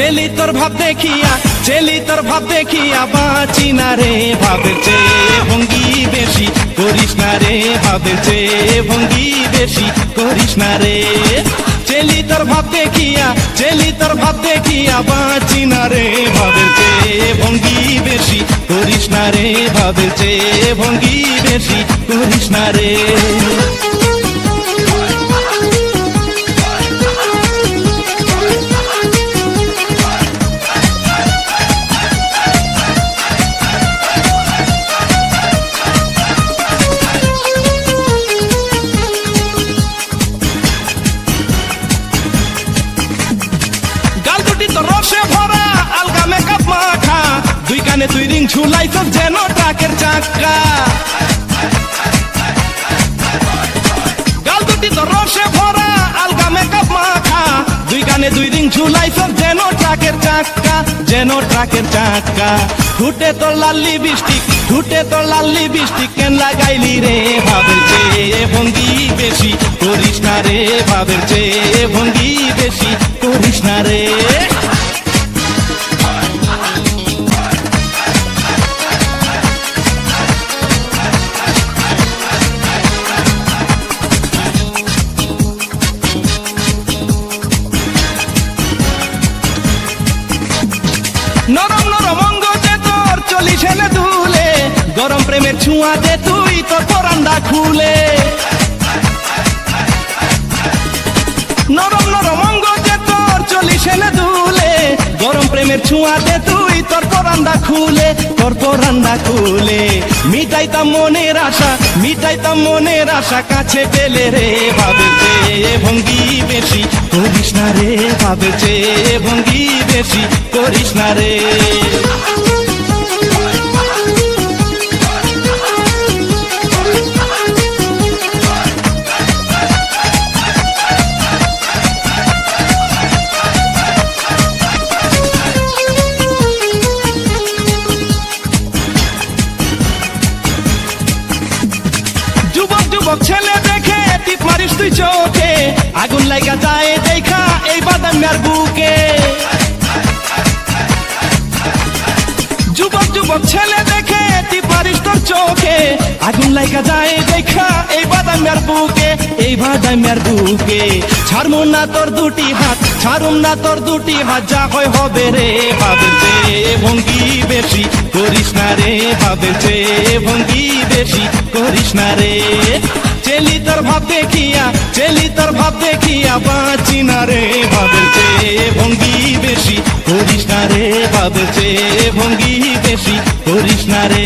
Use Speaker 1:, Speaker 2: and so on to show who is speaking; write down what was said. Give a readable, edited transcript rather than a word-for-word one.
Speaker 1: চেলি তোর ভাব দেখিয়া চেলি তোর ভাব দেখিয়া বাঁচি না রে ভাবের চেয়ে ভঙ্গি বেশি করিস না রে ভাবের চেয়ে ভঙ্গি বেশি করিস না রে চেলি তোর ভাব দেখিয়া চেলি তোর ভাব দেখিয়া বাঁচি না রে ভাবের চেয়ে ভঙ্গি বেশি করিস না রে ভাবের চেয়ে ভঙ্গি বেশি করিস না রে রসে ভরা আলগা মেকআপ মাখা দুই কানে দুই রিং ঝুলাইছ যেন ট্রাকের চাকা গাল দুটি তো রসে ভরা আলগা মেকআপ মাখা দুই কানে দুই রিং ঝুলাইছ যেন ট্রাকের চাকা যেন ট্রাকের চাকা ঠুটে তোর লাল্লি বৃষ্টি ঠুটে তোর লাল্লি বৃষ্টি কেন লাগাইলি রে ভাবের চেয়ে ভঙ্গি বেশি করিস না রে ভাবের চেয়ে ভঙ্গি বেশি করিস না রে নরম নরম অঙ্গ যে তোর চলিস এনে দুলে গরম প্রেমের ছোঁয়া দে তুই তোর পরান্দা খুলে নরম নরম অঙ্গ যে তোর চলিস এনে দুলে গরম প্রেমের ছোঁয়া দে তুই তোর পরান্দা খুলে তোর পরান্দা খুলে মিটাইতাম মনের আশা মিটাইতাম মনের আশা কাছে পেলে রে ভাবের চেয়ে ভঙ্গি বেশি করিস না রে ভাবের চেয়ে ভঙ্গি বেশি করিস না রে যুবক যুবক ছেলে দেখে টিপ মারিস তুই চোখে আগুন লাগা যায় দেখা এই বাদামের বুকে যুবক যুবক ছেলে দেখে টিপ মারিস তোর চোখে আগুন লাগা যায় দেখা এই বাদামের বুকে এই বাদামের বুকে ছাড়মু না তোর দুটি হাত ছাড়ুম না তোর দুটি হাত যা হয় হবে রে ভাবের চেয়ে ভঙ্গি বেশি করিস না রে ভাবের চেয়ে ভঙ্গি বেশি করিস না রে চেলি তোর ভাব দেখিয়া চেলি তোর ভাব দেখিয়া বাঁচি না রে ভাবের চেয়ে ভঙ্গি বেশি করিস না রে ভাবের চেয়ে ভঙ্গি বেশি করিস না রে